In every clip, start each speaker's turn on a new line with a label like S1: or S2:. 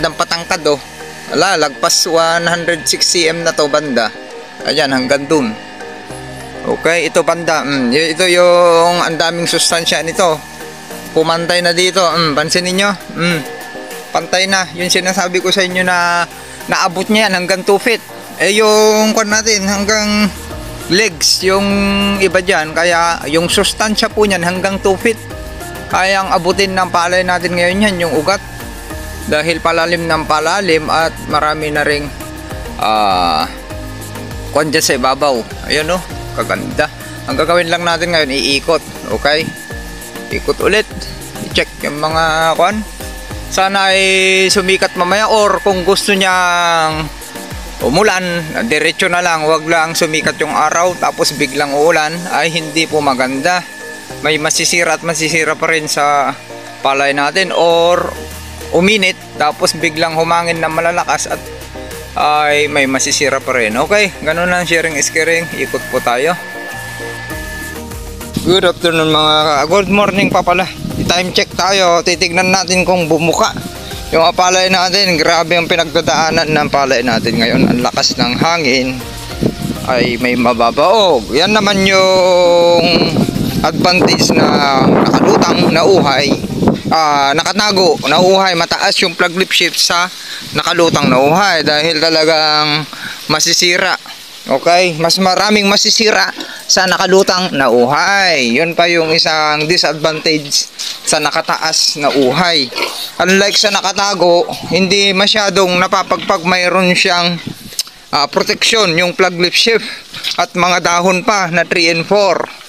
S1: bandang patangkad oh. Wala, lagpas 106 cm na to banda. Ayan, hanggang dun. Okay, ito banda. Ito yung ang daming sustansya nito. Pumantay na dito. Pansin ninyo? Pantay na. Yung sinasabi ko sa inyo na naabot niya yan hanggang 2 feet. Eh yung kwan natin hanggang legs yung iba dyan. Kaya yung sustansya po niyan hanggang 2 feet. Kayang abutin ng palay natin ngayon yan, yung ugat. Dahil palalim ng palalim at marami na ring kwan dyan sa ibabaw. Ayun oh, kaganda. Ang gagawin lang natin ngayon, iikot. Okay? Ikot ulit. I-check yung mga kwan. Sana ay sumikat mamaya, or kung gusto niyang umulan, diretso na lang. Huwag lang sumikat yung araw tapos biglang uulan, ay hindi po maganda. May masisira at masisira pa rin sa palay natin, or uminit tapos biglang humangin na malalakas at ay may masisira pa rin. Okay, ganun lang, sharing is caring. Ikot po tayo. Good afternoon mga good morning pa pala. I-time check tayo. Titignan natin kung bumuka yung palay natin. Grabe ang pinagdadaanan ng palay natin ngayon. Ang lakas ng hangin ay may mababaog. Yan naman yung advantage na nakalutang na uhay. Nakatago na uhay, mataas yung plug lip shift sa nakalutang na uhay dahil talagang masisira. Okay, mas maraming masisira sa nakalutang na uhay. Yun pa yung isang disadvantage sa nakataas na uhay. Unlike sa nakatago, hindi masyadong napapagpag, mayroon siyang protection yung plug lip shift at mga dahon pa na 3 and 4.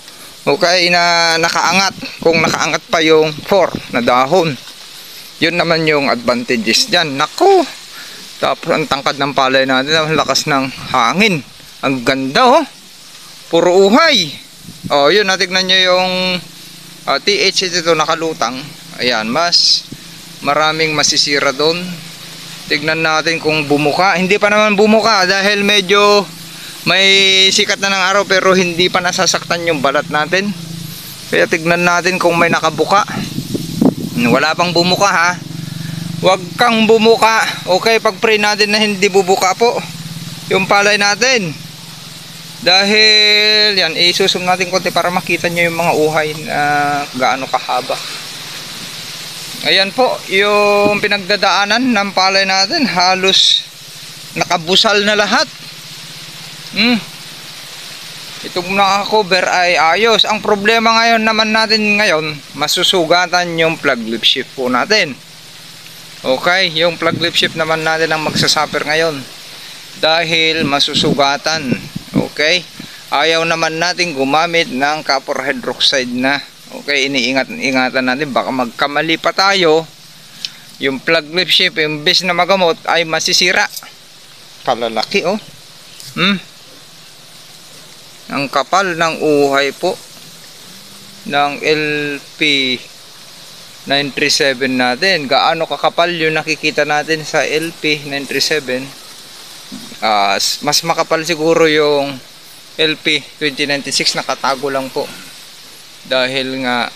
S1: Okay, na nakaangat, kung nakaangat pa yung 4 na dahon. Yun naman yung advantages dyan. Naku, tapos ang tangkad ng palay natin, ang lakas ng hangin. Ang ganda oh, puro uhay. Oh, yun, natignan nyo yung TH ito nakalutang. Ayan, mas maraming masisira doon. Tignan natin kung bumuka. Hindi pa naman bumuka dahil medyo may sikat na ng araw, pero hindi pa nasasaktan yung balat natin. Kaya tignan natin kung may nakabuka. Wala pang bumuka ha. Huwag kang bumuka. Okay, pag-pray natin na hindi bubuka po yung palay natin. Dahil yan, isusum natin konti para makita nyo yung mga uhay na gaano kahaba. Ayan po, yung pinagdadaanan ng palay natin, halos nakabusal na lahat. Itong naka-cover ay ayos. Ang problema ngayon naman natin ngayon, masusugatan yung plug lip shift po natin. Okay, yung plug lip shift naman natin ang magsasuffer ngayon dahil masusugatan. Okay, ayaw naman natin gumamit ng copper hydroxide na. Okay, iniingat-ingatan natin, baka magkamali pa tayo, yung plug lip shift, yung base na magamot ay masisira. Kalalaki oh. Ang kapal ng uhay po ng LP 937 natin. Gaano kakapal yung nakikita natin sa LP 937. Mas makapal siguro yung LP 2096, nakatago lang po. Dahil nga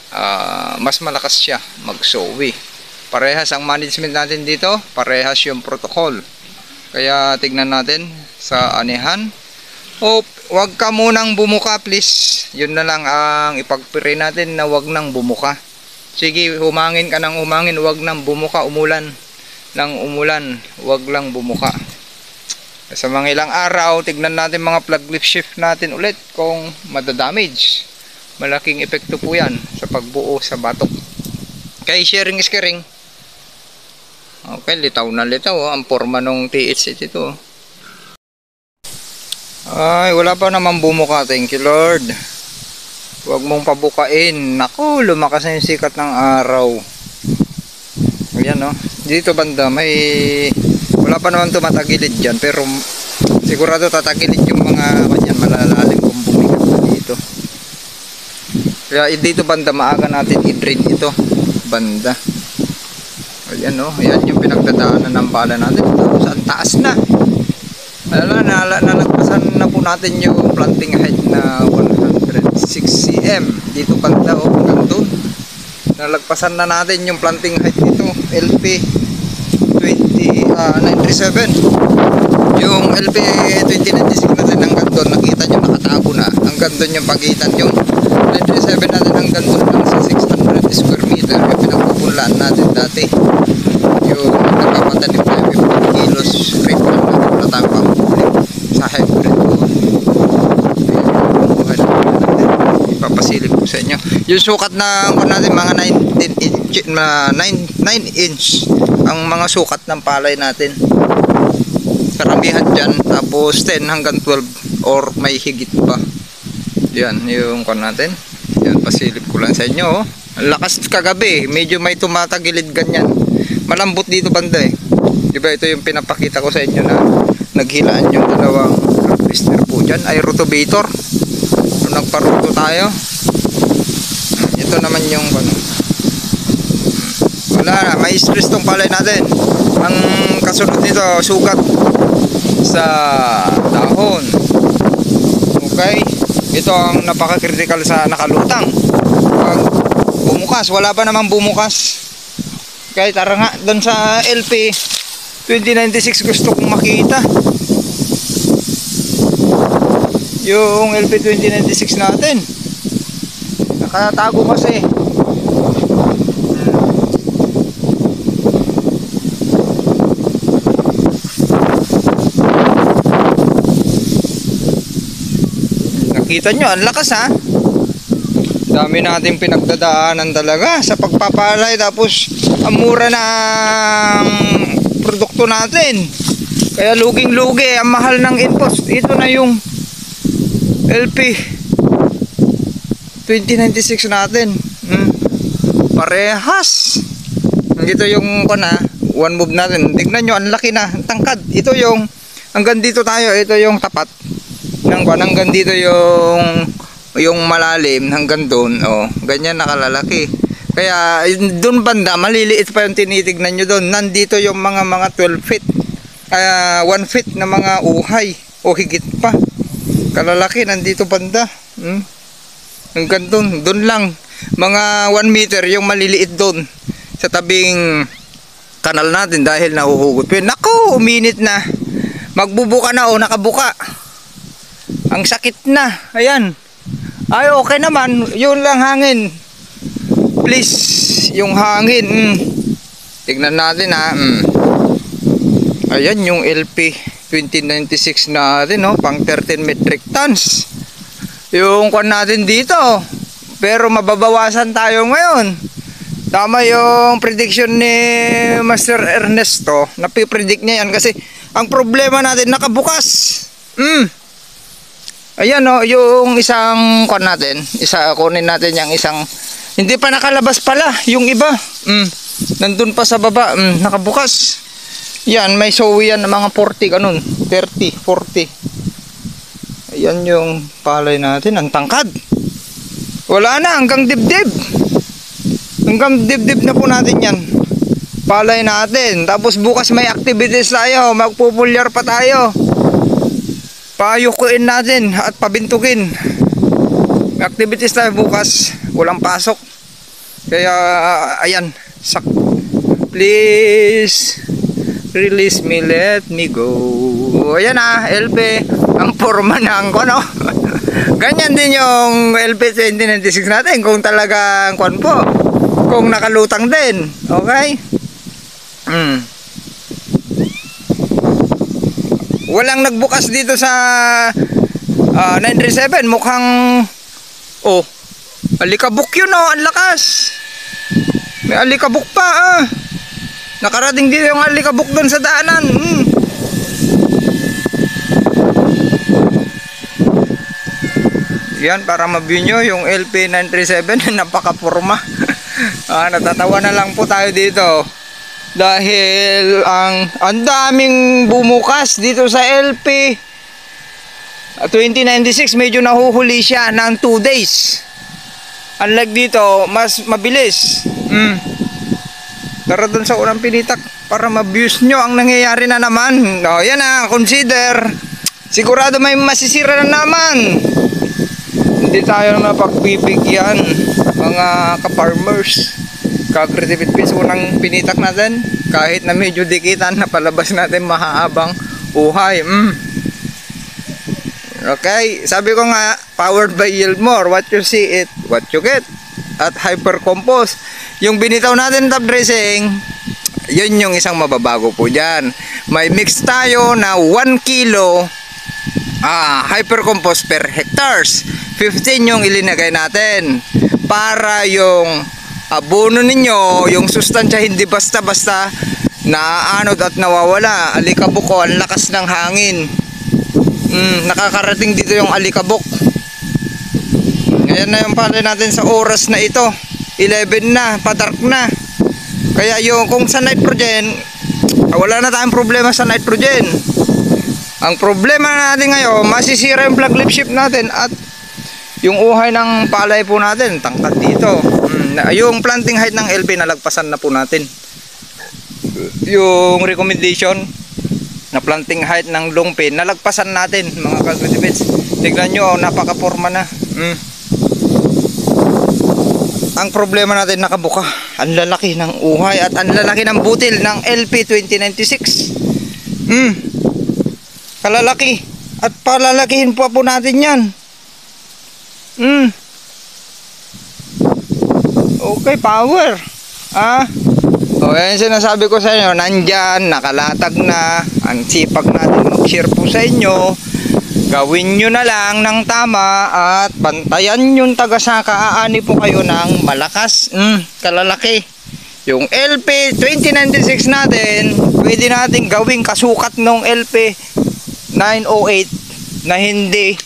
S1: mas malakas siya mag-sowi. Parehas ang management natin dito, parehas yung protocol. Kaya tignan natin sa anihan. Wag ka munang bumuka please. Yun na lang ang ipag-pray natin, na wag nang bumuka. Sige, humangin ka ng humangin, wag nang bumuka. Umulan ng umulan, wag lang bumuka. Sa mga ilang araw, tignan natin mga plug lip shift natin ulit kung madadamage. Malaking epekto po yan sa pagbuo sa batok. Okay, sharing is caring. Okay, litaw na litaw oh, ang forma ng TH ito. Ay, wala pa naman bumuka. Thank you Lord. Huwag mong pabukain. Naku, lumakas na yung sikat ng araw. Ayan oh. Dito banda may wala pa naman tumatagilid dyan, pero sigurado tatagilid yung mga kanyan malalalim kung bumigat na dito. Kaya dito banda maaga natin i-drain ito banda. Ayan oh. Ayan yung pinagdadaanan ng bala natin. Tapos ang taas na. Nalagpasan na po natin yung planting height na 106 cm dito banda o hanggang doon. Nalagpasan na natin yung planting height nito LP 2096. sa 937. Yung LP 2096 natin hanggang doon, nakita nyo nakatago na. Hanggang doon yung pagitan. Yung 937 natin hanggang doon lang sa 600 square meter. Yung pinagpupunlaan natin dati. Yung nagpapatanim tayo 50 kilos rate lang natin. Wala tayong panghuli sa hybrid ko. Ipapasilip ko sa inyo. Yung sukat na natin mga 9 inch ang mga sukat ng palay natin. Karamihan dyan. Tapos 10 hanggang 12 or may higit pa. Yan yung natin. Yan, pasilip ko lang sa inyo. Oh. Ang lakas kagabi. Medyo may tumatagilid ganyan. Malambot dito banda eh. Diba ito yung pinapakita ko sa inyo na naghilaan yung dalawang harvester po dyan. Ay rotovator. So, nagparuto tayo. Ito naman yung wala na. May stress tong palay natin. Ang kasunod nito sugat sa dahon. Okay. Ito ang napaka-critical sa nakalutang. Pag bumukas, wala pa naman bumukas. Okay, tara nga doon sa LP 2096 gusto kong makita. Yung LP 2096 natin. Nakatago kasi. Nakita nyo, ang lakas ha. Dami natin pinagdadaanan talaga sa pagpapalay. Tapos ang mura ng produkto natin. Kaya luging-lugi, ang mahal ng inputs. Ito na yung LP 2096 natin. Parehas. Dito yung one move natin. Tignan nyo, ang laki na, ang tangkad. Ito yung hanggang dito tayo. Ito yung tapat ng hanggang dito yung malalim hanggang doon. Oh, ganyan nakalalaki. Kaya doon banda maliliit pa yung tinitignan nyo doon. Nandito yung mga 12 feet. 1 feet na mga uhay o higit pa. Kalalaki nandito banda. Hanggang doon lang. Mga 1 meter yung maliliit doon sa tabing kanal natin dahil nahuhugot. Pero naku, uminit na. Magbubuka na o nakabuka. Ang sakit na. Ayan. Ay okay naman. Yun lang hangin. Please. Yung hangin. Tignan natin ha. Ayan yung LP 2096 natin. Pang 13 metric tons. Yung natin dito. Pero mababawasan tayo ngayon. Tama yung prediction ni Master Ernesto. Napipredict niya yan. Kasi ang problema natin nakabukas. Ayan yung isang natin, kunin natin yung isang, hindi pa nakalabas pala, yung iba, nandun pa sa baba, nakabukas. Yan, may sowi yan, mga 40, ganun, 30, 40. Ayan yung palay natin, ang tangkad. Wala na, hanggang dibdib. Hanggang dibdib na po natin yan. Palay natin, tapos bukas may activities tayo, magpupulyar pa tayo. Payukuin natin at pabintukin. May activities tayo bukas. Walang pasok. Kaya ayan. Please release me, let me go. Ayan LP. Ang forma ng ganyan din yung LP 2096 natin. Kung talagang po. Kung nakalutang din. Okay? Walang nagbukas dito sa 937. Mukhang alikabok yun ang lakas. May alikabok pa Nakarating dito yung alikabok doon sa daanan. Yan para ma-view nyo yung LP 937. Napaka-forma. Natatawa na lang po tayo dito. Dahil ang daming bumukas dito sa LP 2096, medyo nahuhuli siya ng 2 days. Unlike dito, mas mabilis. Tara dun sa unang pinitak para ma-views nyo ang nangyayari na naman. Yan consider. Sigurado may masisira na naman. Hindi tayo napagbibigyan mga ka-farmers. Ka-creative unang pinitak natin. Kahit na medyo dikitan, napalabas natin mahahabang uhay. Okay, sabi ko nga, powered by Yieldmore. What you see it, what you get. At Hyper Compost. Yung binitaw natin top dressing, yun yung isang mababago po dyan. May mix tayo na 1 kilo Hyper Compost per hectares. 15 yung ilinagay natin. Para yung abono ninyo, yung sustansya hindi basta-basta naaanod at nawawala. Alikabok ko, ang lakas ng hangin. Nakakarating dito yung alikabok. Ngayon na yung palay natin sa oras na ito. 11 na, padark na. Kaya yung kung sa nitrogen, wala na tayong problema sa nitrogen. Ang problema natin ngayon, masisira yung plug lip shift natin at yung uhay ng palay po natin, tangkad dito. Yung planting height ng LP nalagpasan na po natin. Yung recommendation na planting height ng long pin nalagpasan natin mga kagudibits. Tignan nyo, napaka-forma na. Ang problema natin nakabuka, ang lalaki ng uhay at ang lalaki ng butil ng LP 2096. Kalalaki at palalakihin pa po natin yan. Okay, power. O yan sinasabi ko sa inyo, nandyan, nakalatag na. Ang sipag natin mag-share po sa inyo. Gawin nyo na lang ng tama at bantayan yung tagasaka. Aani po kayo ng malakas, kalalaki. Yung LP 2096 natin, pwede natin gawing kasukat ng LP 908 na hindi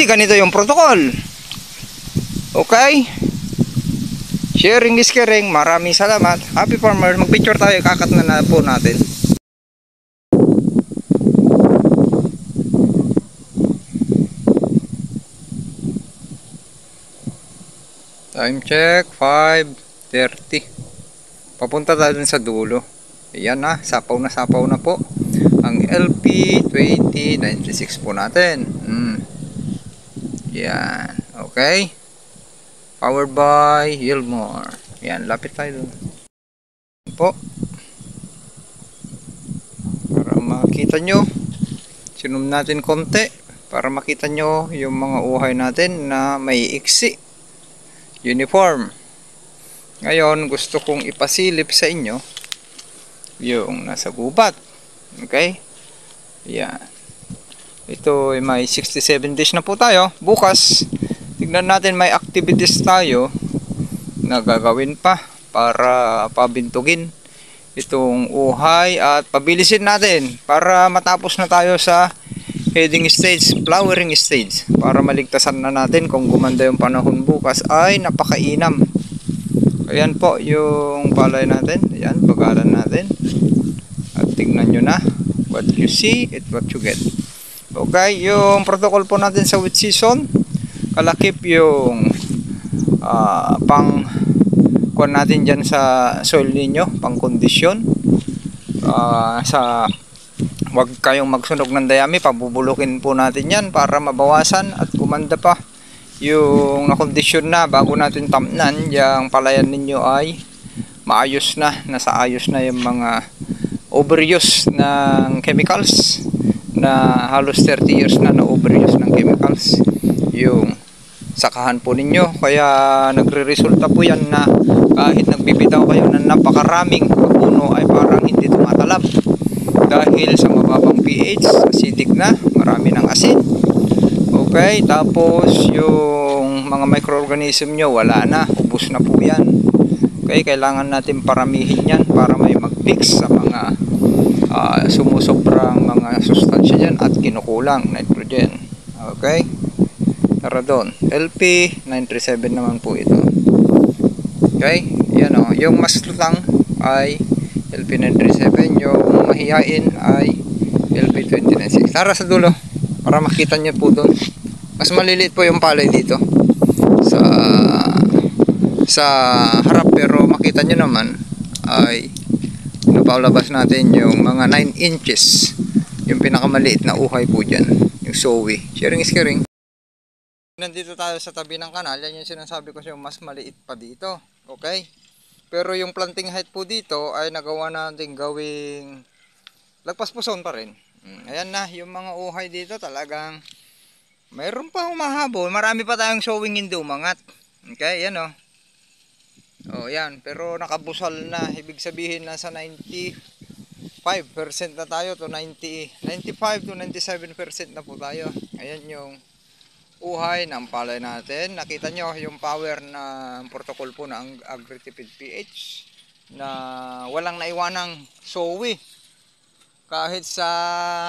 S1: ganito yung protocol. Okay? Sharing is caring. Maraming salamat. Happy farmer. Mag-picture tayo. Kakat na po natin. Time check 5:30. Papunta tayo dun sa dulo. Ayan na. Sapaw na po ang LP 2096 po natin. Yan. Okay. Powered by Yieldmore. Yan, lapit tayo dun po para makita nyo. Sinum natin konti para makita nyo yung mga uhay natin na may iksi uniform. Ngayon gusto kong ipasilip sa inyo yung nasa gubat. Okay. Yan. Ito ay may 67 days na po tayo. Bukas tignan natin, may activities tayo na gagawin pa para pabintugin itong uhay at pabilisin natin para matapos na tayo sa heading stage, flowering stage, para maligtasan na natin kung gumanda yung panahon bukas ay napakainam. Ayan po yung palay natin. Ayan, bagalan natin at tignan nyo na, what you see it what you get. Okay, yung protocol po natin sa wheat season, kalakip yung pang kuha natin dyan sa soil ninyo, pang kondisyon. Wag kayong magsunog ng dayami, pabubulukin po natin yan para mabawasan at gumanda pa yung nakondisyon na bago natin tamnan. Yung palayan ninyo ay maayos na, nasa ayos na yung mga overuse ng chemicals na halos 30 years na overuse ng chemicals yung sakahan po ninyo. Kaya nagre-resulta po yan na kahit nagbibitaw kayo ng napakaraming puno ay parang hindi tumatalab dahil sa mababang pH, acidic na, marami ng asin. Okay, tapos yung mga microorganism nyo wala na, ubos na po yan. Okay, kailangan natin paramihin yan para may mag-fix sa mga sumusobrang mga sustansya dyan at kinukulang nitrogen. Okay, tara doon. LP 937 naman po ito. Okay, yan o. Yung mas lutang ay LP 937, yung mahihain ay LP 2096. Tara sa dulo para makita nyo po doon. Mas maliliit po yung palay dito sa harap, pero makita nyo naman ay napalabas natin yung mga 9 inches, yung pinakamaliit na uhay po dyan, yung sowi. Sharing is caring. Nandito tayo sa tabi ng kanal. Yan yung sinasabi ko siya, mas maliit pa dito. Okay, Pero yung planting height po dito ay nagawa natin gawing lagpas puson pa rin. Ayan na, yung mga uhay dito talagang mayroon pa humahabol. Marami pa tayong showing hindi umangat. Okay, yan o. Oh, yan. Pero nakabusal na. Ibig sabihin nasa 95% na tayo to 95 to 97% na po tayo. Ayan yung uhay ng palay natin. Nakita nyo yung power na protocol po ng Agritipid PH na walang naiwanang sowi. Kahit sa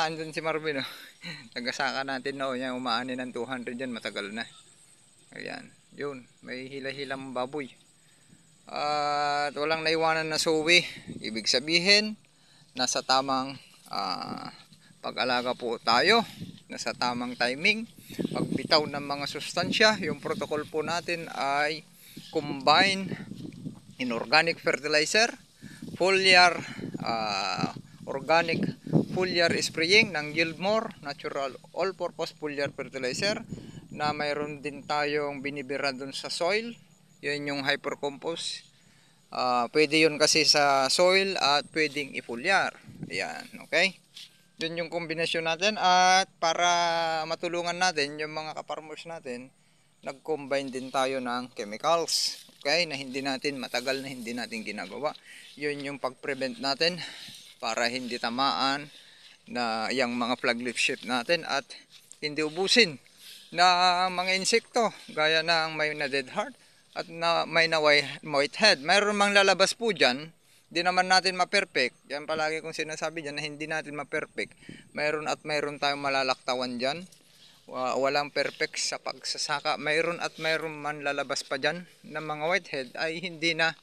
S1: andun si Marvin, oh. Tagasaka natin no, yan umaani ng 200 yan, matagal na. Ayan, yun, may hila-hilang baboy. At walang naiwanan na suwi. Ibig sabihin, nasa tamang pag-alaga po tayo, nasa tamang timing, pagbitaw ng mga sustansya. Yung protocol po natin ay combine inorganic fertilizer, foliar, organic foliar spraying ng Yieldmore natural all-purpose foliar fertilizer na mayroon din tayong binibira dun sa soil. Yun yung hypercompose. Pwede yun kasi sa soil at pwedeng ifoliar. Ayan, okay? Yun yung kombinasyon natin at para matulungan natin yung mga kaparmers natin, nag-combine din tayo ng chemicals. Okay, na hindi natin matagal na hindi natin ginagawa. Yun yung pag-prevent natin para hindi tamaan na yung mga flag leaf sheath natin at hindi ubusin na mga insekto gaya ng may na dead heart at na may na whitehead. Mayroon mang lalabas po dyan, di naman natin ma-perfect. Yan palagi kong sinasabi dyan na hindi natin ma-perfect. Mayroon at mayroon tayong malalaktawan dyan. Walang perfect sa pagsasaka. Mayroon at mayroon man lalabas pa dyan ng mga whitehead ay hindi na,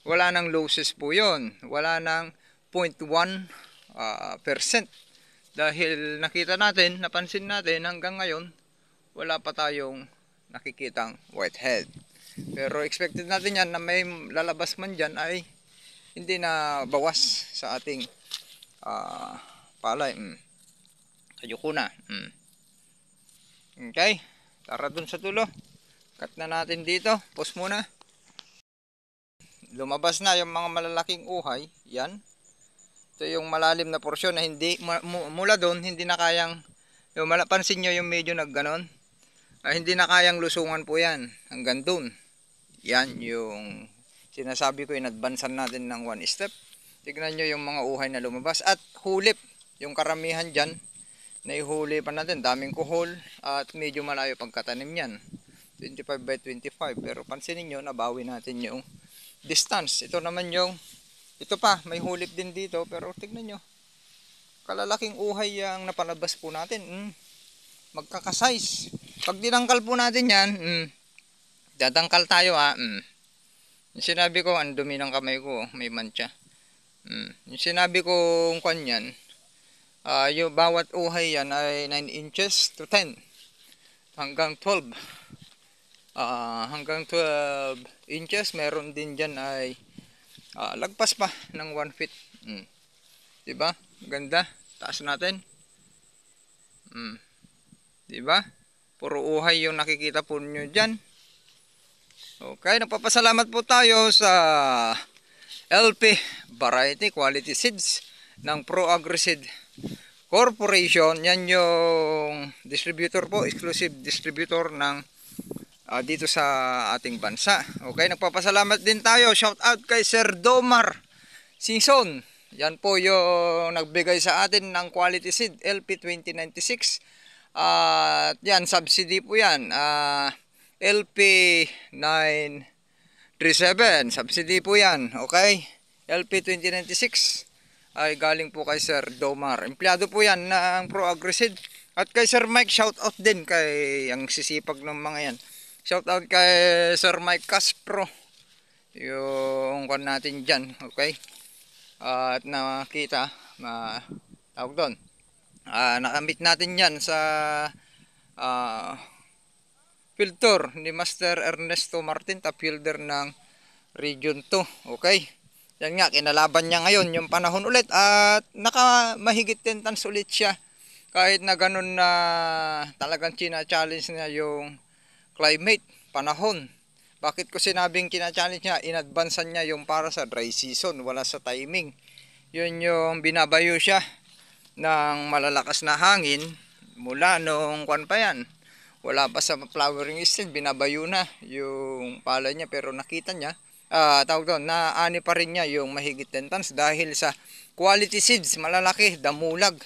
S1: wala nang losses po yun. Wala nang 0.1%. Dahil nakita natin, napansin natin hanggang ngayon, wala pa tayong nakikitang whitehead. Pero expected natin yan na may lalabas man dyan ay hindi na bawas sa ating palay. Ayoko na. Okay, tara dun sa tulo. Cut na natin dito. Pause muna. Lumabas na yung mga malalaking uhay. Yan. Ito yung malalim na porsyon na hindi mula doon hindi na kayang, yung pansin nyo yung medyo nagganon, hindi na kayang lusungan po yan hanggang doon. Yan yung sinasabi ko, in-advancean natin ng one step. Tignan nyo yung mga uhay na lumabas at hulip. Yung karamihan dyan naihuli pa natin, daming kuhol at medyo malayo pagkatanim yan, 25 by 25. Pero pansinin nyo, nabawi natin yung distance. Ito naman yung, ito pa, may hulip din dito, pero tignan nyo, kalalaking uhay yung napalabas po natin. Magkakasize. Pag dinangkal po natin yan, dadangkal tayo yung sinabi ko, ang dumi ng kamay ko, may mancha. Yung sinabi ko kung yan, yung bawat uhay yan ay 9 inches to 10 hanggang 12. Hanggang 12 inches, meron din dyan ay lagpas pa ng 1 feet. Diba? Ganda. Taas natin. Diba? Puro uhay yung nakikita po nyo dyan. Okay, nagpapasalamat po tayo sa LP Variety Quality Seeds ng Pro Agri-Seed Corporation. Yan yung distributor po, exclusive distributor ng dito sa ating bansa. Okay, nagpapasalamat din tayo. Shout out kay Sir Domar Singson. Yan po yung nagbigay sa atin ng quality seed LP 2096. Yan, subsidy po yan. LP 937. Subsidy po yan. Okay? LP 2096 ay galing po kay Sir Domar. Empleyado po yan ng Pro Agri-Seed. At kay Sir Mike, shout out din kay ang sisipag ng mga yan. Shout out kay Sir Mike Caspro. Yung kan natin dyan. Okay? At nakita, tawag doon. Nakamit natin yan sa field tour ni Master Ernesto Martin, top fielder ng Region 2. Okay? Yan nga, kinalaban niya ngayon yung panahon ulit at mahigit 10 tons ulit siya. Kahit na ganun na talagang china-challenge niya yung climate, panahon. Bakit ko sinabing kina-challenge niya? In-advancean niya yung para sa dry season, wala sa timing. Yun yung binabayo siya ng malalakas na hangin mula nung kwan pa yan. Wala pa sa flowering stage, binabayo na yung palay niya, pero nakita niya, tawag doon, naani pa rin niya yung mahigit 10 tons dahil sa quality seeds, malalaki, damulag.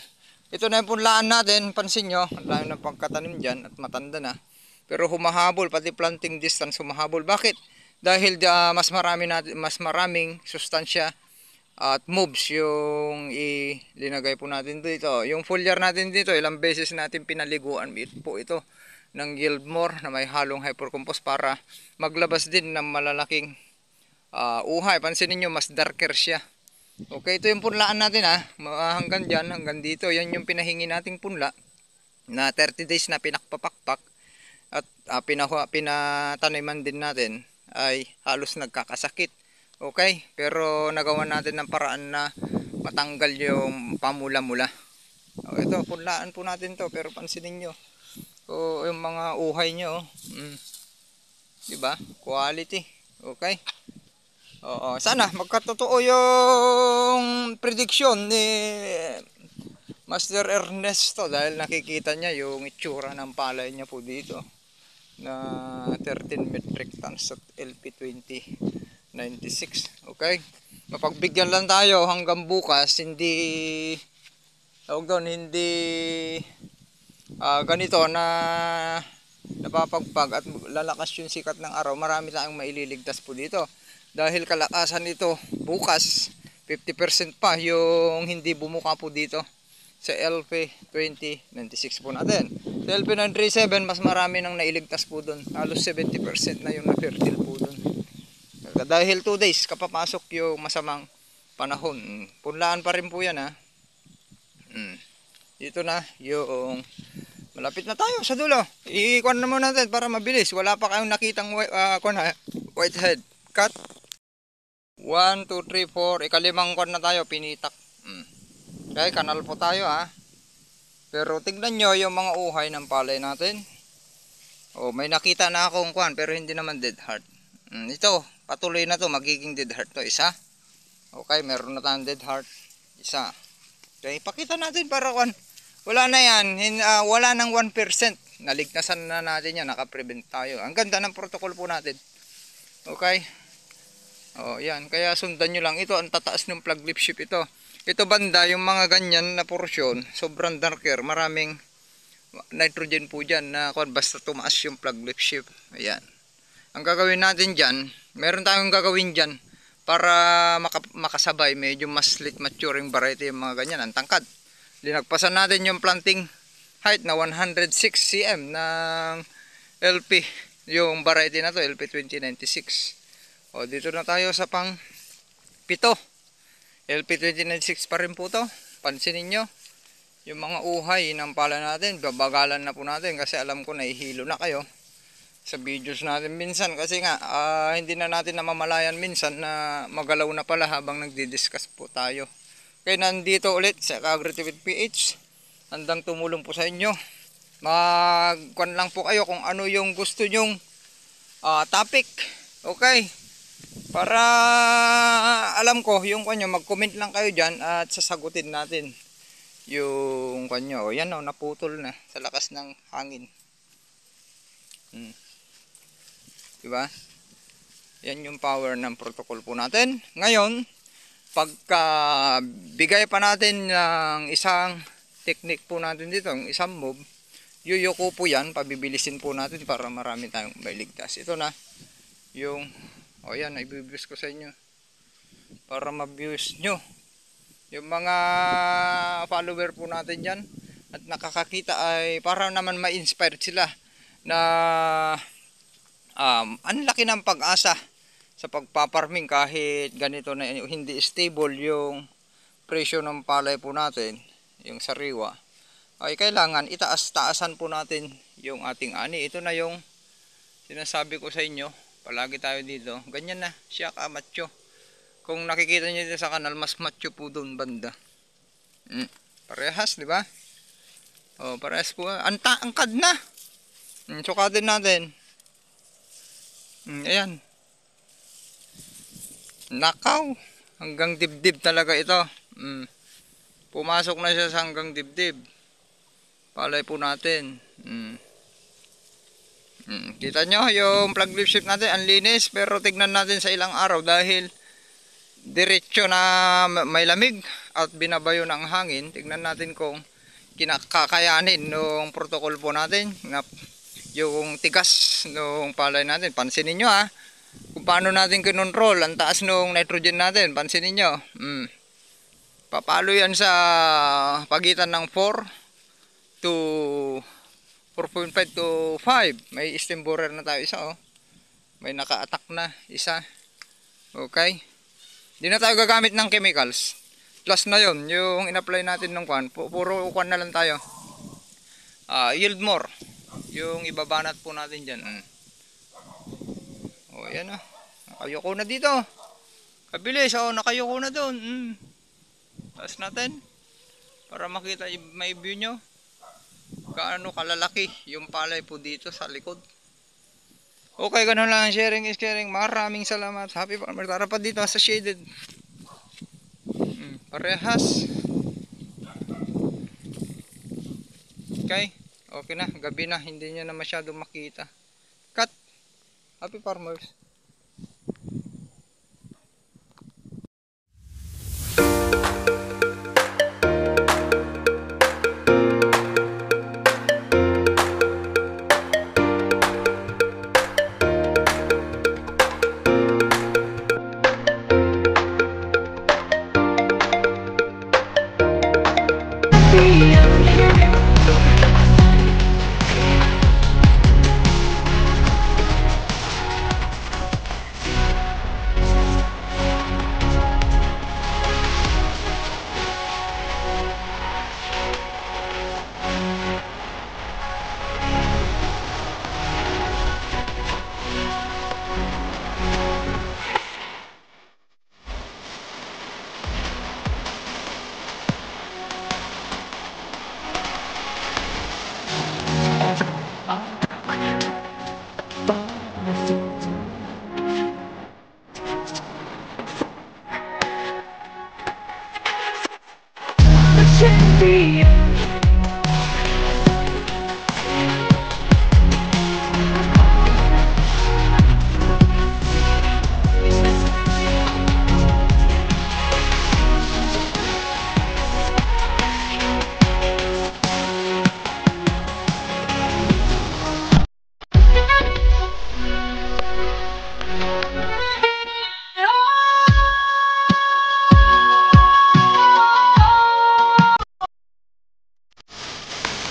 S1: Ito na yung punlaan natin, pansin nyo, ang dami ng pagkatanim dyan at matanda na. Pero humahabol, pati planting distance humahabol. Bakit? Dahil mas maraming sustansya at moves yung ilinagay po natin dito. Yung foliar natin dito, ilang beses natin pinaliguan po ito ng Yieldmore na may halong hypercompost para maglabas din ng malalaking uhay. Pansinin nyo, mas darker siya. Okay, ito yung punlaan natin hanggang dyan, hanggang dito. Yan yung pinahingi nating punla na 30 days na pinakpapakpak at pinataniman din natin ay halos nagkakasakit. Okay, pero nagawa natin ng paraan na matanggal yung pamula-mula. Ito, punlaan po natin to, pero pansinin nyo. Yung mga uhay nyo, diba? Quality. Okay. Oo, sana magkatotoo yung prediction ni Master Ernesto dahil nakikita niya yung itsura ng palay niya po dito na 13 metric tons at LP2096. Okay, mapagbigyan lang tayo hanggang bukas, hindi ganito na napapagpag at lalakas yung sikat ng araw. Marami tayong maililigtas po dito dahil kalakasan nito bukas 50% pa yung hindi bumuka po dito sa LP2096 po natin. Sa LP937 mas marami nang nailigtas po doon, halos 70% na yung na-fertile po doon dahil 2 days kapapasok yung masamang panahon. Punlaan pa rin po yan dito na yung malapit na tayo sa dulo. I-kuan na muna natin para mabilis. Wala pa kayong nakitang whitehead cut. 1, 2, 3, 4 ikalimang kuan na tayo, pinitak. Okay, kanal po tayo pero tignan nyo yung mga uhay ng palay natin. May nakita na akong kuan pero hindi naman dead heart. Ito, patuloy na to, magiging dead heart to, isa. Okay, meron na tayong dead heart, isa. Okay, pakita natin para kuan. Wala na yan, wala nang 1%. Naligtasan na natin yan, nakaprevent tayo. Ang ganda ng protocol po natin. Okay. Yan, kaya sundan nyo lang. Ito, ang tataas ng plug lip shift ito. Ito banda, yung mga ganyan na porsyon, sobrang darker, maraming nitrogen po dyan na basta tumaas yung plug lip shift. Ayan. Ang gagawin natin dyan, meron tayong gagawin dyan para makasabay, medyo mas late maturing variety yung mga ganyan, ang tangkad. Linagpasan natin yung planting height na 106 cm ng LP, yung variety na to, LP2096. Dito na tayo sa pang 7. LP2096 pa rin po to. Pansinin nyo yung mga uhay ng pala natin, babagalan na po natin kasi alam ko nahihilo na kayo sa videos natin minsan kasi nga hindi na natin namamalayan minsan na magalaw na pala habang nagdi-discuss po tayo. Kaya nandito ulit sa Agrity with PH, handang tumulong po sa inyo. Magkuan lang po kayo kung ano yung gusto nyong topic. Okay, para alam ko yung kanyo, mag-comment lang kayo dyan at sasagutin natin yung kanyo. Yan naputol na sa lakas ng hangin. Diba? Yan yung power ng protocol po natin. Ngayon, pagka bigay pa natin ng isang technique po natin dito, ng isang move, yuyuko po yan, pabibilisin po natin para marami tayong mailigtas. Ito na yung yan, i-views ko sa inyo para ma-views nyo yung mga follower po natin dyan at nakakakita, ay para naman ma-inspired sila na ang laki ng pag-asa sa pagpaparming kahit ganito na hindi stable yung presyo ng palay po natin, yung sariwa, ay kailangan itaas-taasan po natin yung ating ani. Ito na yung sinasabi ko sa inyo, palagi tayo dito, ganyan na siya ka-macho. Kung nakikita niyo dito sa kanal, mas macho po doon banda. Parehas, di ba? Parehas po. Angkad na. Sukatin natin. Ayan. Nakaw. Hanggang dibdib talaga ito. Pumasok na siya sa hanggang dibdib. Palay po natin. Kita nyo yung plug leaf shift natin ang linis, pero tignan natin sa ilang araw dahil diretso na may lamig at binabayo ng hangin. Tignan natin kung kinakakayanin nung protocol po natin na yung tigas nung palay natin. Pansinin nyo kung paano natin kinontrol ang taas nung nitrogen natin. Pansinin nyo. Papalo yan sa pagitan ng 4 to 4.5 to 5. May stem borer na tayo isa May naka-attack na isa. Okay. Hindi na tayo gagamit ng chemicals. Plus na yon yung in-apply natin ng kwan. Puro kwan na lang tayo. Yield more. Yung ibabanat po natin dyan. Ayan nakayuko na dito. Kabilis. Nakayuko na doon. Taas natin. Para makita may view nyo. Gaano kalalaki yung palay po dito sa likod. Okay, ganun lang. Sharing is caring. Maraming salamat. Happy farmer. Tara pa dito sa shaded. Parehas. Okay. Okay na. Gabi na. Hindi nyo na masyadong makita. Cut. Happy farmers.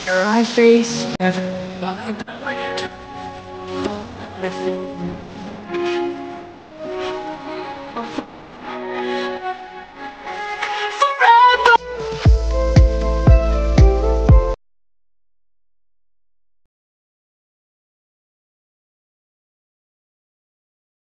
S2: Your eye face never